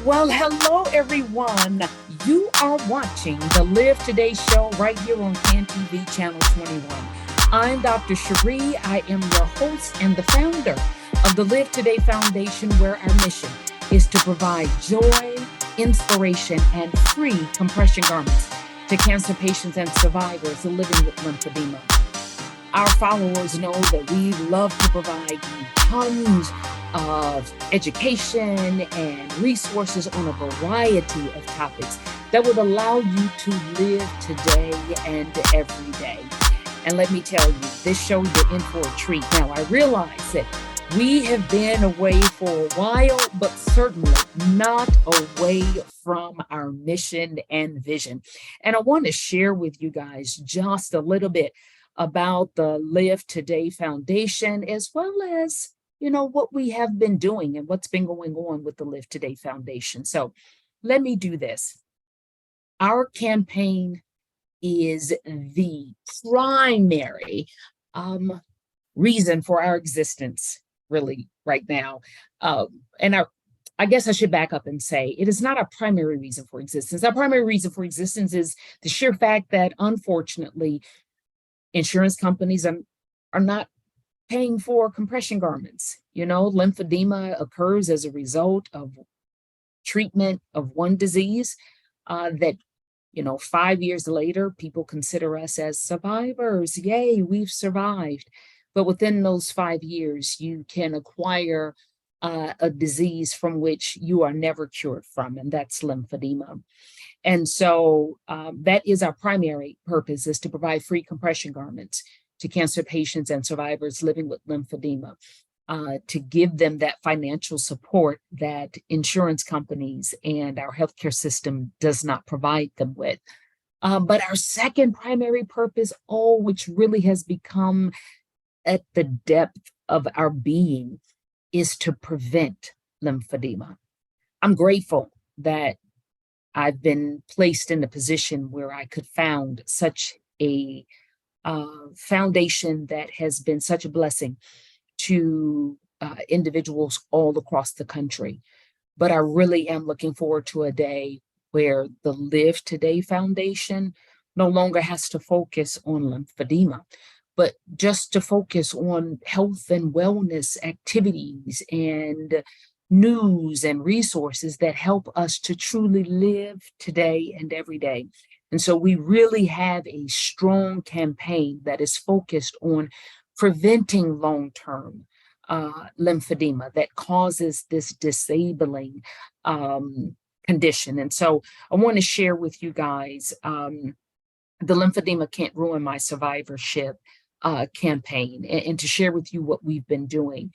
Well, hello everyone. You are watching the Live Today show right here on CAN TV Channel 21. I'm Dr. Sheri. I am your host and the founder of the Live Today Foundation, where our mission is to provide joy, inspiration, and free compression garments to cancer patients and survivors living with lymphedema. Our followers know that we love to provide you tons of education and resources on a variety of topics that would allow you to live today and every day. And let me tell you, this show you're in for a treat. Now, I realize that we have been away for a while, but certainly not away from our mission and vision. And I want to share with you guys just a little bit about the Live Today Foundation, as well as, what we have been doing and what's been going on with the Live Today Foundation. So let me do this. Our campaign is the primary reason for our existence, really, right now. I guess I should back up and say it is not our primary reason for existence. Our primary reason for existence is the sheer fact that, unfortunately, insurance companies are not paying for compression garments. Lymphedema occurs as a result of treatment of one disease that, 5 years later, people consider us as survivors. Yay, we've survived. But within those 5 years, you can acquire a disease from which you are never cured from, and that's lymphedema. And so that is our primary purpose, is to provide free compression garments to cancer patients and survivors living with lymphedema, to give them that financial support that insurance companies and our healthcare system does not provide them with. But our second primary purpose, which really has become at the depth of our being, is to prevent lymphedema. I'm grateful that I've been placed in a position where I could found such a foundation that has been such a blessing to individuals all across the country. But I really am looking forward to a day where the Live Today Foundation no longer has to focus on lymphedema, but just to focus on health and wellness activities and news and resources that help us to truly live today and every day. And so we really have a strong campaign that is focused on preventing long-term lymphedema that causes this disabling condition. And so I want to share with you guys the Lymphedema Can't Ruin My Survivorship campaign, and to share with you what we've been doing.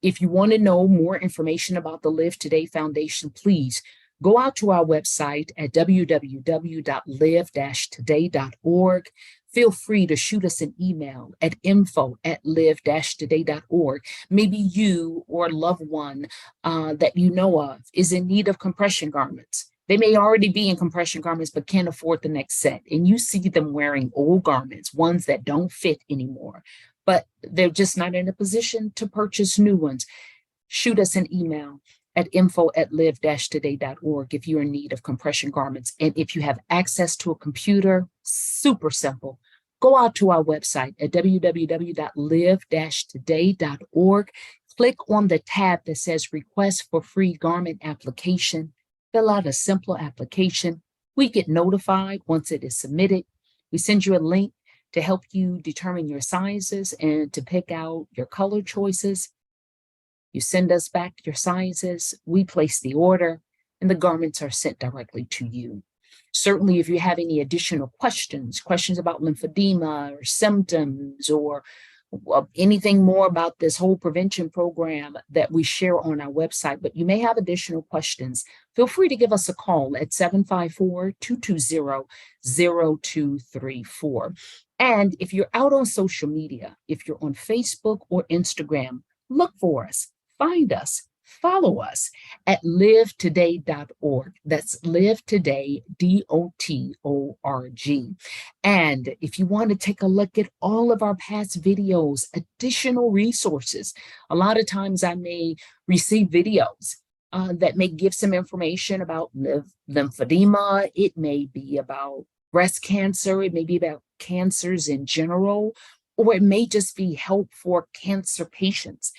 If you want to know more information about the Live Today Foundation, please go out to our website at www.live-today.org. Feel free to shoot us an email at info@live-today.org. Maybe you or a loved one that you know of is in need of compression garments. They may already be in compression garments, but can't afford the next set. And you see them wearing old garments, ones that don't fit anymore, but they're just not in a position to purchase new ones. Shoot us an email at info@live-today.org if you're in need of compression garments. And if you have access to a computer, super simple. Go out to our website at www.live-today.org. Click on the tab that says Request for Free Garment Application. Fill out a simple application. We get notified once it is submitted. We send you a link to help you determine your sizes and to pick out your color choices. You send us back your sizes, we place the order, and the garments are sent directly to you. Certainly, if you have any additional questions about lymphedema or symptoms, or anything more about this whole prevention program that we share on our website, but you may have additional questions, feel free to give us a call at 754-220-0234. And if you're out on social media, if you're on Facebook or Instagram, look for us, find us, follow us at livetoday.org. That's livetoday.org. And if you want to take a look at all of our past videos, additional resources, a lot of times I may receive videos that may give some information about lymphedema. It may be about breast cancer. It may be about cancers in general, or it may just be help for cancer patients.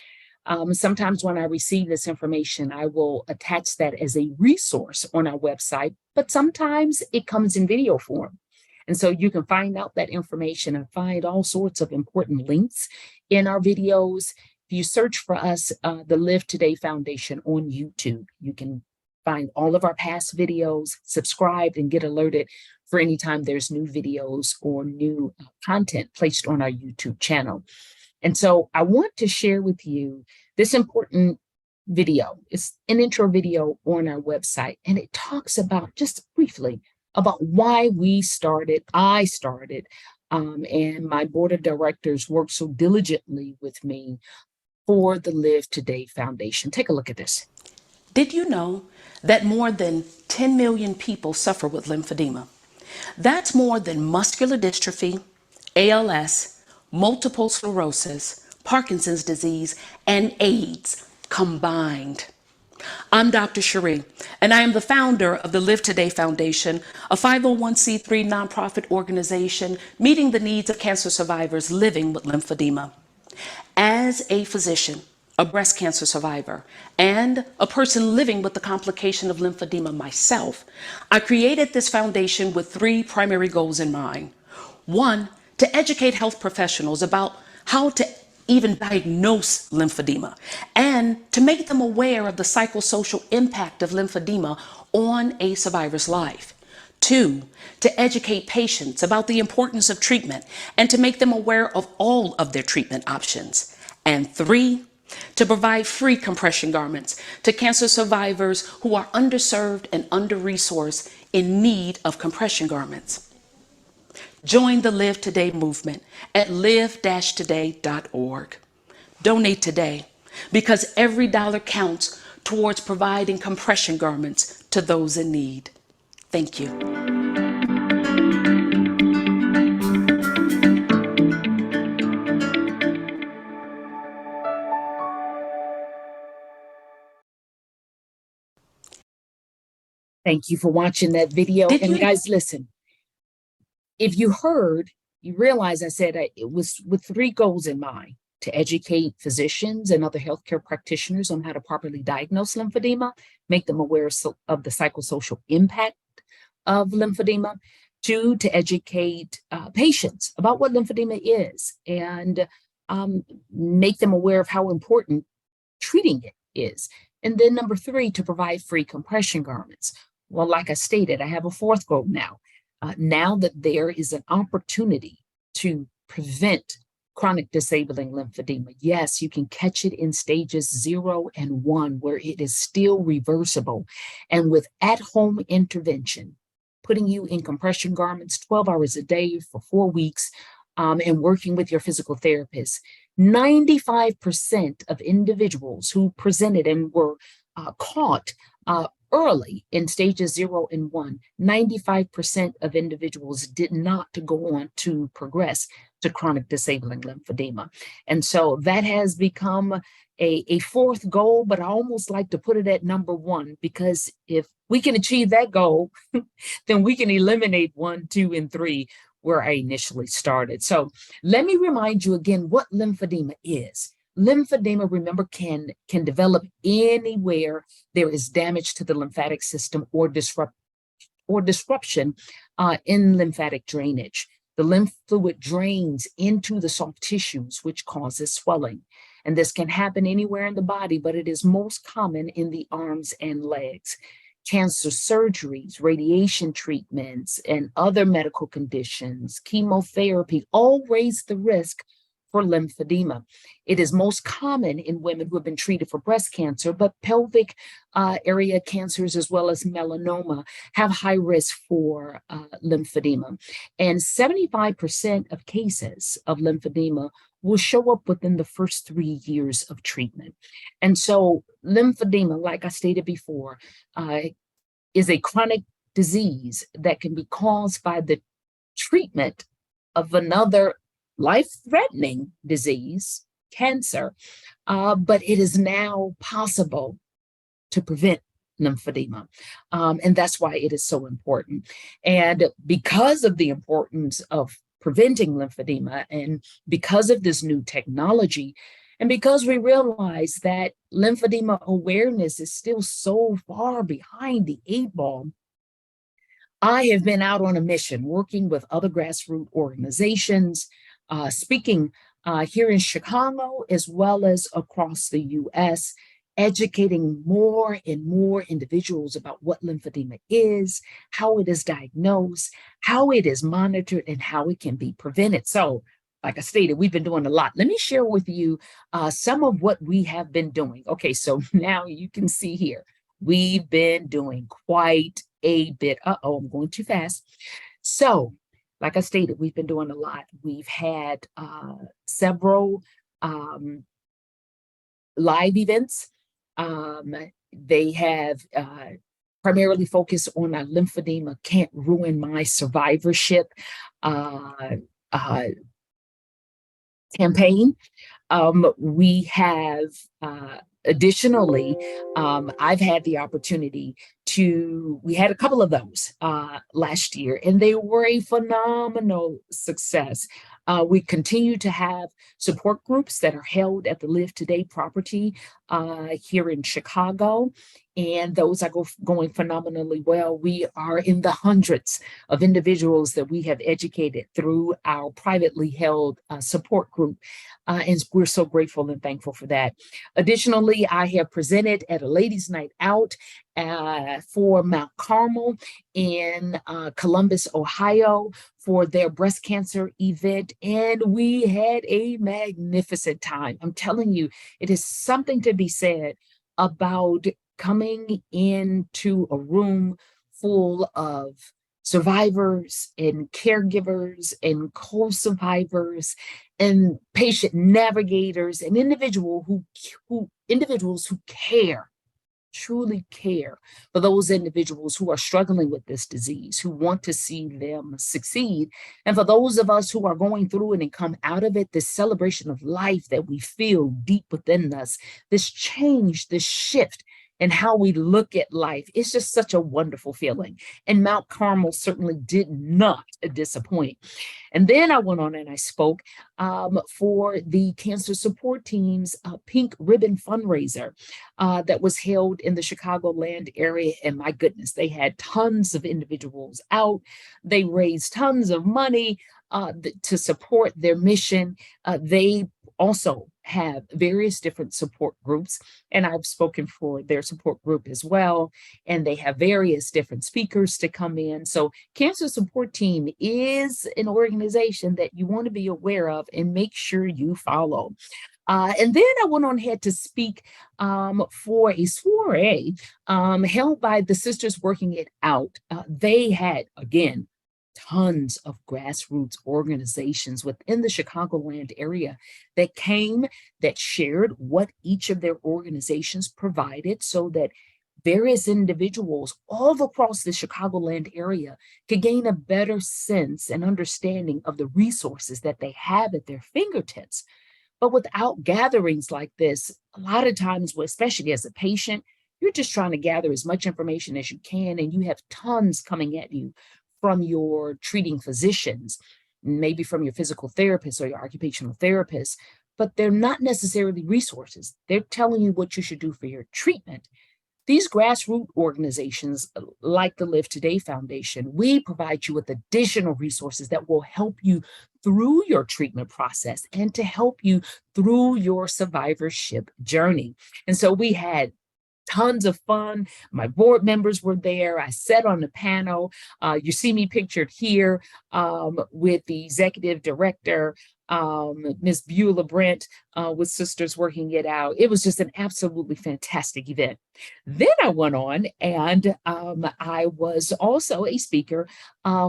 Sometimes when I receive this information, I will attach that as a resource on our website, but sometimes it comes in video form. And so you can find out that information and find all sorts of important links in our videos. If you search for us, the Live Today Foundation on YouTube, you can find all of our past videos, subscribe, and get alerted for any time there's new videos or new content placed on our YouTube channel. And so I want to share with you this important video. It's an intro video on our website, and it talks about, just briefly, about why I started, and my board of directors worked so diligently with me for the Live Today Foundation. Take a look at this. Did you know that more than 10 million people suffer with lymphedema? That's more than muscular dystrophy, ALS, multiple sclerosis, Parkinson's disease, and AIDS combined. I'm Dr. Sheri, and I am the founder of the Live Today Foundation, a 501c3 nonprofit organization meeting the needs of cancer survivors living with lymphedema. As a physician, a breast cancer survivor, and a person living with the complication of lymphedema myself, I created this foundation with three primary goals in mind. One, to educate health professionals about how to even diagnose lymphedema and to make them aware of the psychosocial impact of lymphedema on a survivor's life. Two, to educate patients about the importance of treatment and to make them aware of all of their treatment options. And three, to provide free compression garments to cancer survivors who are underserved and under-resourced in need of compression garments. Join the Live Today movement at live-today.org. Donate today, because every dollar counts towards providing compression garments to those in need. Thank you. Thank you for watching that video. And guys, listen, if you heard, you realize I said it was with three goals in mind: to educate physicians and other healthcare practitioners on how to properly diagnose lymphedema, make them aware of the psychosocial impact of lymphedema. Two, to educate patients about what lymphedema is and make them aware of how important treating it is. And then number three, to provide free compression garments. Well, like I stated, I have a fourth goal now. Now that there is an opportunity to prevent chronic disabling lymphedema, yes, you can catch it in stages 0 and 1, where it is still reversible. And with at-home intervention, putting you in compression garments 12 hours a day for 4 weeks, and working with your physical therapist, 95% of individuals who presented and were caught early in stages 0 and 1, 95% of individuals did not go on to progress to chronic disabling lymphedema. And so that has become a fourth goal, but I almost like to put it at number 1, because if we can achieve that goal, then we can eliminate 1, 2, and 3 where I initially started. So let me remind you again what lymphedema is. Lymphedema, remember, can develop anywhere there is damage to the lymphatic system or disruption in lymphatic drainage. The lymph fluid drains into the soft tissues, which causes swelling. And this can happen anywhere in the body, but it is most common in the arms and legs. Cancer surgeries, radiation treatments, and other medical conditions, chemotherapy, all raise the risk for lymphedema. It is most common in women who have been treated for breast cancer, but pelvic area cancers as well as melanoma have high risk for lymphedema. And 75% of cases of lymphedema will show up within the first 3 years of treatment. And so lymphedema, like I stated before, is a chronic disease that can be caused by the treatment of another life-threatening disease, cancer, but it is now possible to prevent lymphedema. And that's why it is so important. And because of the importance of preventing lymphedema, and because of this new technology, and because we realize that lymphedema awareness is still so far behind the 8 ball, I have been out on a mission working with other grassroots organizations, speaking here in Chicago as well as across the US, educating more and more individuals about what lymphedema is, how it is diagnosed, how it is monitored, and how it can be prevented. So, like I stated, we've been doing a lot. Let me share with you some of what we have been doing. Okay, so now you can see here, we've been doing quite a bit. Uh-oh, I'm going too fast. So, like I stated, we've been doing a lot. We've had several live events. They have primarily focused on our lymphedema can't ruin my survivorship campaign. We have additionally, I've had the opportunity we had a couple of those last year, and they were a phenomenal success. We continue to have support groups that are held at the Live Today property here in Chicago, and those are going phenomenally well. We are in the hundreds of individuals that we have educated through our privately held support group, and we're so grateful and thankful for that. Additionally, I have presented at a ladies' night out for Mount Carmel in Columbus, Ohio, for their breast cancer event, and we had a magnificent time. I'm telling you, it is something to be said about coming into a room full of survivors and caregivers and co-survivors and patient navigators and individuals who care, truly care for those individuals who are struggling with this disease, who want to see them succeed. And for those of us who are going through it and come out of it, this celebration of life that we feel deep within us, this change, this shift in how we look at life, it's just such a wonderful feeling. And Mount Carmel certainly did not disappoint. And then I went on and I spoke for the cancer support team's Pink Ribbon fundraiser that was held in the Chicagoland area. And my goodness, they had tons of individuals out. They raised tons of money to support their mission. They also have various different support groups, and I've spoken for their support group as well, and they have various different speakers to come in. So Cancer Support Team is an organization that you want to be aware of and make sure you follow. And then I went on ahead to speak for a soiree held by the Sisters Working It Out. They had, again, tons of grassroots organizations within the Chicagoland area that came, that shared what each of their organizations provided so that various individuals all across the Chicagoland area could gain a better sense and understanding of the resources that they have at their fingertips. But without gatherings like this, a lot of times, especially as a patient, you're just trying to gather as much information as you can, and you have tons coming at you from your treating physicians, maybe from your physical therapist or your occupational therapist, but they're not necessarily resources. They're telling you what you should do for your treatment. These grassroots organizations, like the Live Today Foundation, we provide you with additional resources that will help you through your treatment process and to help you through your survivorship journey. And so we had tons of fun. My board members were there. I sat on the panel. You see me pictured here with the executive director, Ms. Beulah Brent, with Sisters Working It Out. It was just an absolutely fantastic event. Then I went on and I was also a speaker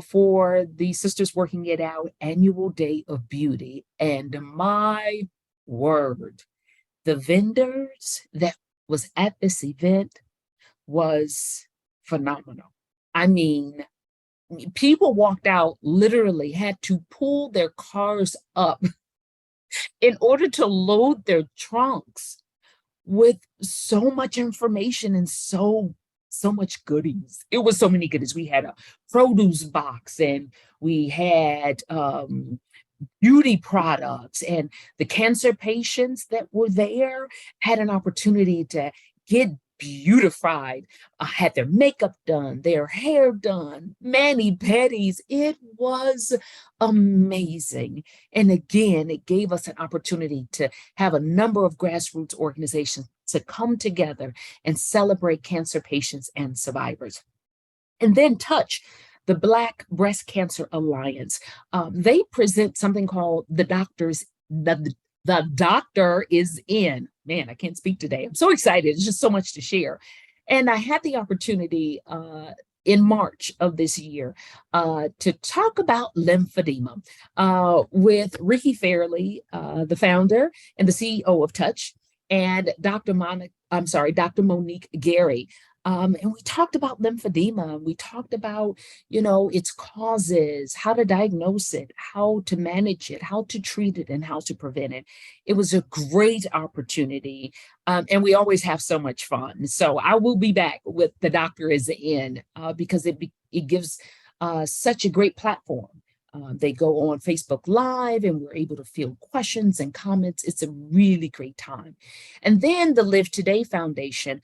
for the Sisters Working It Out Annual Day of Beauty. And my word, the vendors that was at this event was phenomenal. I mean, people walked out, literally had to pull their cars up in order to load their trunks with so much information and so much goodies. It was so many goodies. We had a produce box, and we had beauty products, and the cancer patients that were there had an opportunity to get beautified, had their makeup done, their hair done, mani-pedis. It was amazing. And again, it gave us an opportunity to have a number of grassroots organizations to come together and celebrate cancer patients and survivors. And then Touch, the Black Breast Cancer Alliance. They present something called the Doctor is In. Man, I can't speak today. I'm so excited. It's just so much to share. And I had the opportunity in March of this year to talk about lymphedema with Ricky Fairley, the founder and the CEO of Touch, and Dr. Monique Gary. And we talked about lymphedema. We talked about, its causes, how to diagnose it, how to manage it, how to treat it, and how to prevent it. It was a great opportunity. And we always have so much fun. So I will be back with The Doctor Is In because it gives such a great platform. They go on Facebook Live, and we're able to field questions and comments. It's a really great time. And then the Live Today Foundation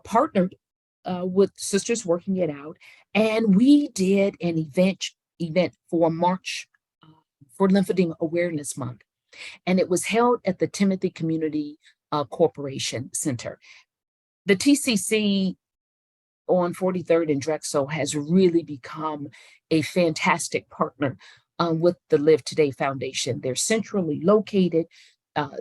partnered with Sisters Working It Out, and we did an event for March for Lymphedema Awareness Month, and it was held at the Timothy Community Corporation Center. The TCC on 43rd and Drexel has really become a fantastic partner with the Live Today Foundation. They're centrally located.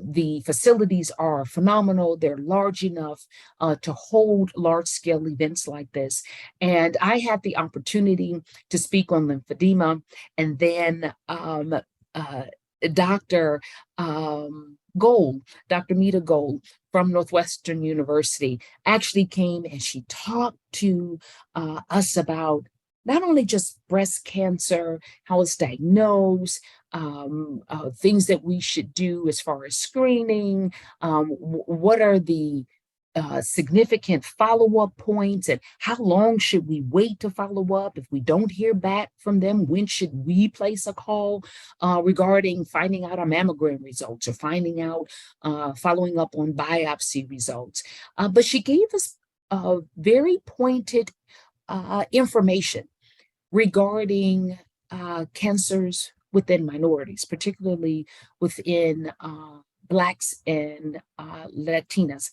The facilities are phenomenal. They're large enough to hold large-scale events like this. And I had the opportunity to speak on lymphedema, and then Dr. Dr. Mita Gold from Northwestern University actually came, and she talked to us about not only just breast cancer, how it's diagnosed, things that we should do as far as screening, what are the significant follow-up points, and how long should we wait to follow up? If we don't hear back from them, when should we place a call regarding finding out our mammogram results, or finding out, following up on biopsy results? But she gave us very pointed information regarding cancers within minorities, particularly within Blacks and Latinas,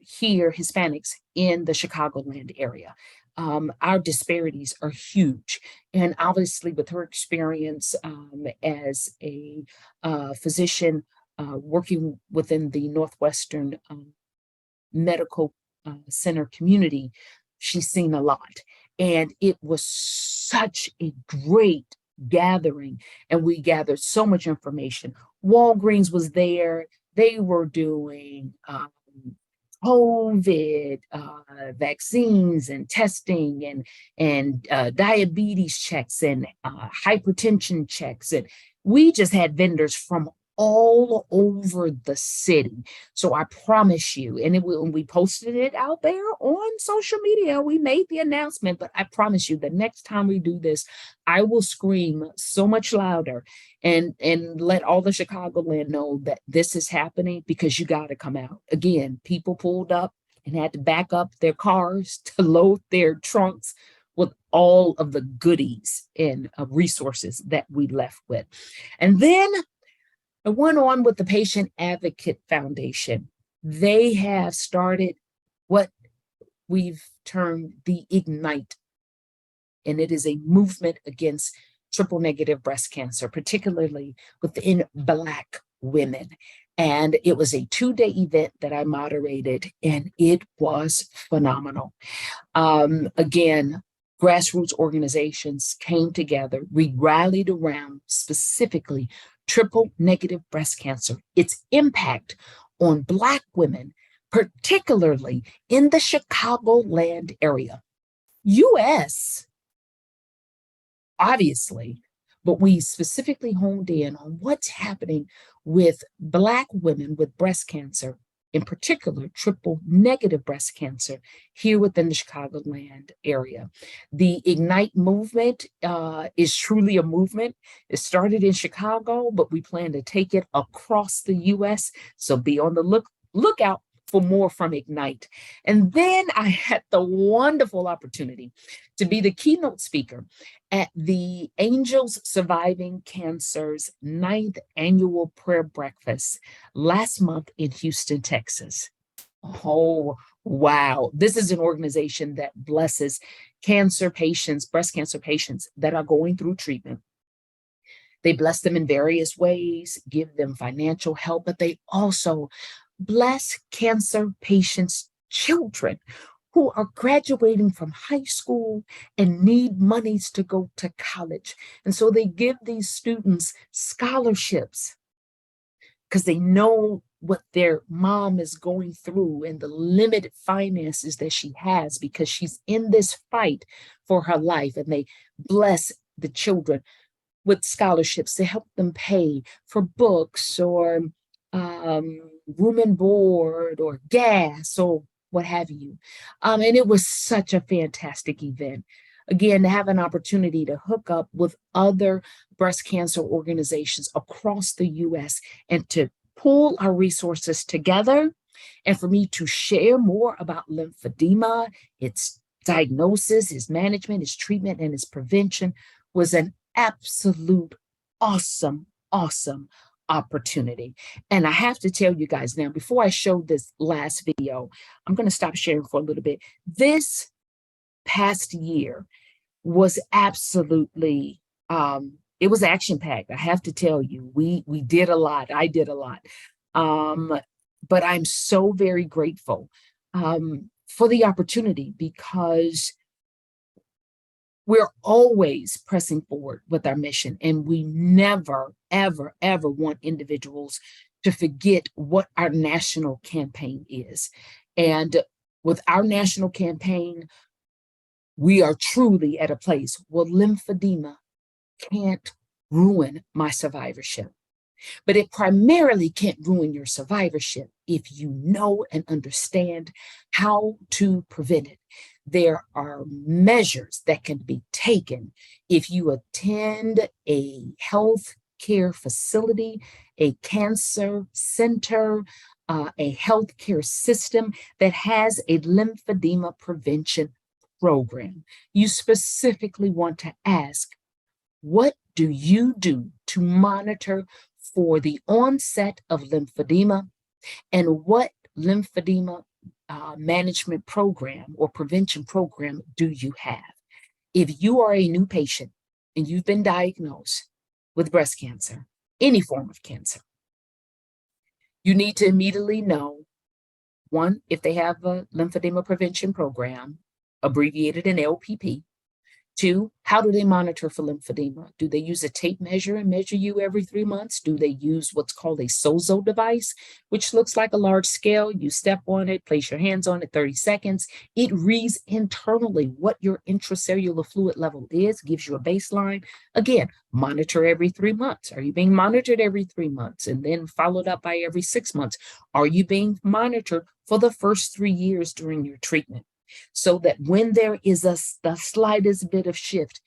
here, Hispanics in the Chicagoland area. Our disparities are huge. And obviously, with her experience as a physician working within the Northwestern Medical Center community, she's seen a lot. And it was such a great gathering, and we gathered so much information. Walgreens was there. They were doing COVID vaccines and testing, and diabetes checks, and hypertension checks. And we just had vendors from all over the city. So I promise you, and when we posted it out there on social media, we made the announcement, but I promise you, the next time we do this, I will scream so much louder and let all the Chicagoland know that this is happening, because you got to come out. Again, people pulled up and had to back up their cars to load their trunks with all of the goodies and resources that we left with. And then I went on with the Patient Advocate Foundation. They have started what we've termed the Ignite, and it is a movement against triple negative breast cancer, particularly within Black women. And it was a 2-day event that I moderated, and it was phenomenal. Again, grassroots organizations came together. We rallied around specifically triple negative breast cancer, its impact on Black women, particularly in the Chicagoland area. US, obviously, but we specifically honed in on what's happening with Black women with breast cancer in particular, triple negative breast cancer here within the Chicagoland area. The Ignite movement is truly a movement. It started in Chicago, but we plan to take it across the US. So be on the lookout for more from Ignite. And then I had the wonderful opportunity to be the keynote speaker at the Angels Surviving Cancer's 9th annual prayer breakfast last month in Houston, Texas. Oh, wow. This is an organization that blesses cancer patients, breast cancer patients that are going through treatment. They bless them in various ways, give them financial help, but they also bless cancer patients' children who are graduating from high school and need monies to go to college. And so they give these students scholarships because they know what their mom is going through and the limited finances that she has because she's in this fight for her life. And they bless the children with scholarships to help them pay for books or room and board or gas or what have you. And it was such a fantastic event. Again, to have an opportunity to hook up with other breast cancer organizations across the US and to pool our resources together, and for me to share more about lymphedema, its diagnosis, its management, its treatment, and its prevention was an absolute awesome, awesome opportunity. And I have to tell you guys now, before I show this last video, I'm going to stop sharing for a little bit. This past year was absolutely, it was action-packed. I have to tell you, we did a lot. I did a lot. But I'm so very grateful for the opportunity because we're always pressing forward with our mission, and we never, ever, ever want individuals to forget what our national campaign is. And with our national campaign, we are truly at a place where lymphedema can't ruin my survivorship. But it primarily can't ruin your survivorship if you know and understand how to prevent it. There are measures that can be taken if you attend a health care facility, a cancer center, a healthcare system that has a lymphedema prevention program. You specifically want to ask, what do you do to monitor for the onset of lymphedema, and what lymphedema management program or prevention program do you have? If you are a new patient and you've been diagnosed with breast cancer, any form of cancer, you need to immediately know, one, if they have a lymphedema prevention program, abbreviated in LPP. Two, how do they monitor for lymphedema? Do they use a tape measure and measure you every 3 months? Do they use what's called a SOZO device, which looks like a large scale? You step on it, place your hands on it, 30 seconds. It reads internally what your intracellular fluid level is, gives you a baseline. Again, monitor every 3 months. Are you being monitored every 3 months and then followed up by every 6 months? Are you being monitored for the first 3 years during your treatment? So that when there is the slightest bit of shift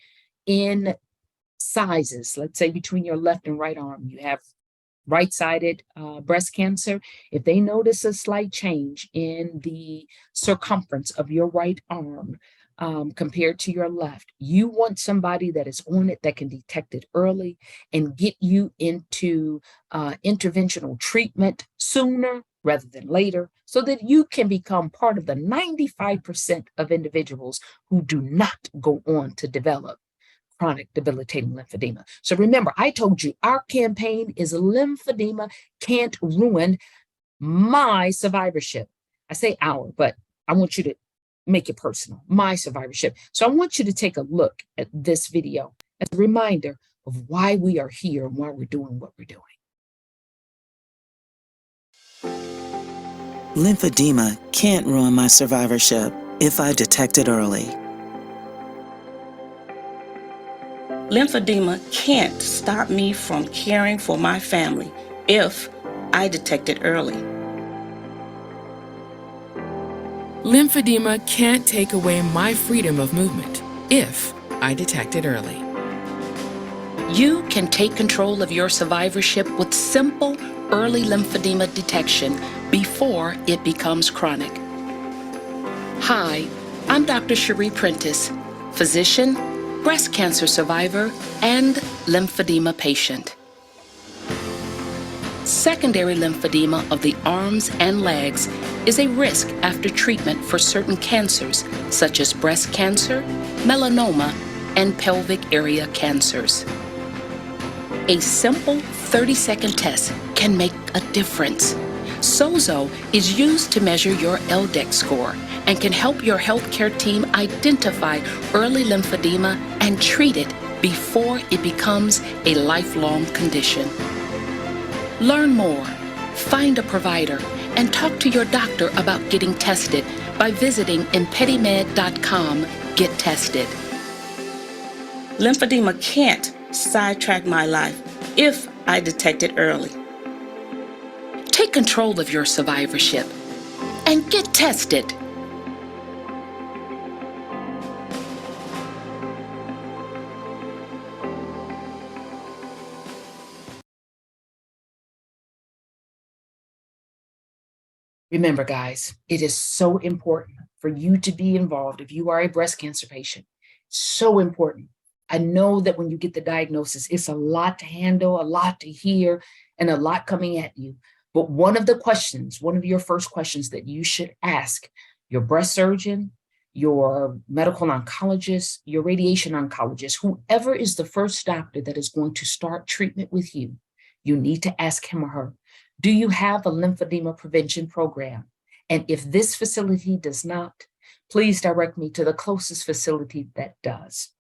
in sizes, let's say between your left and right arm, you have right-sided breast cancer. If they notice a slight change in the circumference of your right arm compared to your left, you want somebody that is on it that can detect it early and get you into interventional treatment sooner rather than later, so that you can become part of the 95% of individuals who do not go on to develop chronic debilitating lymphedema. So remember, I told you our campaign is lymphedema can't ruin my survivorship. I say our, but I want you to make it personal, my survivorship. So I want you to take a look at this video as a reminder of why we are here and why we're doing what we're doing. Lymphedema can't ruin my survivorship if I detect it early. Lymphedema can't stop me from caring for my family if I detect it early. Lymphedema can't take away my freedom of movement if I detect it early. You can take control of your survivorship with simple early lymphedema detection before it becomes chronic. Hi, I'm Dr. Sheri Prentiss, physician, breast cancer survivor, and lymphedema patient. Secondary lymphedema of the arms and legs is a risk after treatment for certain cancers such as breast cancer, melanoma, and pelvic area cancers. A simple 30-second test can make a difference. SOZO is used to measure your LDEX score and can help your healthcare team identify early lymphedema and treat it before it becomes a lifelong condition. Learn more, find a provider, and talk to your doctor about getting tested by visiting impedimed.com. Get tested. Lymphedema can't sidetrack my life if I detect it early. Take control of your survivorship and get tested. Remember, guys, it is so important for you to be involved if you are a breast cancer patient. So important. I know that when you get the diagnosis, it's a lot to handle, a lot to hear, and a lot coming at you. But one of your first questions that you should ask your breast surgeon, your medical oncologist, your radiation oncologist, whoever is the first doctor that is going to start treatment with you, you need to ask him or her, do you have a lymphedema prevention program? And if this facility does not, please direct me to the closest facility that does,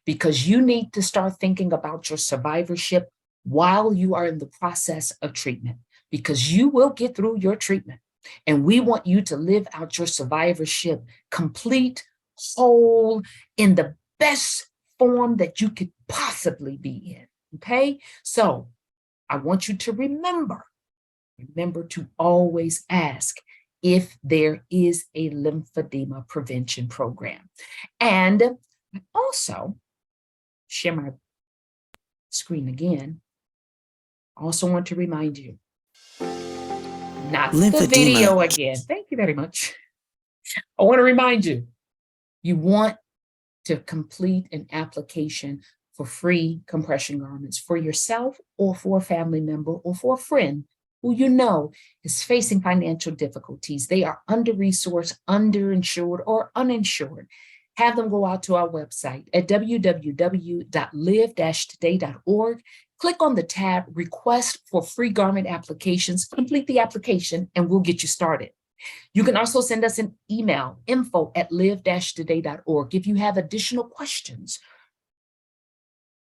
because you need to start thinking about your survivorship while you are in the process of treatment, because you will get through your treatment. And we want you to live out your survivorship complete, whole, in the best form that you could possibly be in. Okay? So I want you to remember to always ask if there is a lymphedema prevention program. And I also share my screen again. I also want to remind you, not the video again. Thank you very much. I want to remind you, you want to complete an application for free compression garments for yourself or for a family member or for a friend who you know is facing financial difficulties. They are under-resourced, underinsured, or uninsured. Have them go out to our website at www.live-today.org. Click on the tab Request for Free Garment Applications, complete the application, and we'll get you started. You can also send us an email, info@live-today.org. If you have additional questions,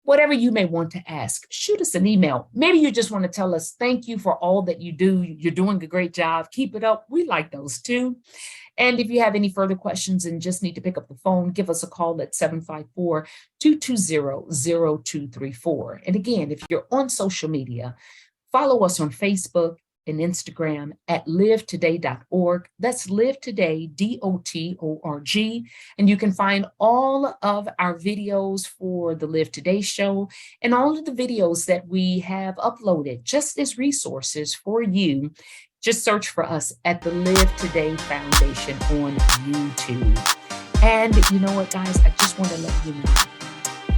whatever you may want to ask, shoot us an email. Maybe you just want to tell us, thank you for all that you do. You're doing a great job. Keep it up. We like those too. And if you have any further questions and just need to pick up the phone, give us a call at 754-220-0234. And again, if you're on social media, follow us on Facebook and Instagram at livetoday.org. That's livetoday.org. And you can find all of our videos for the Live Today show and all of the videos that we have uploaded just as resources for you. Just search for us at the Live Today Foundation on YouTube. And you know what, guys, I just want to let you know,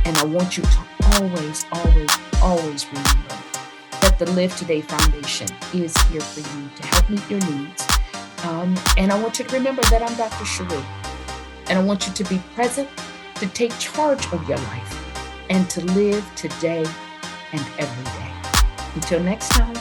and I want you to always, always, always remember that the Live Today Foundation is here for you to help meet your needs. And I want you to remember that I'm Dr. Sheri, and I want you to be present, to take charge of your life, and to live today and every day. Until next time.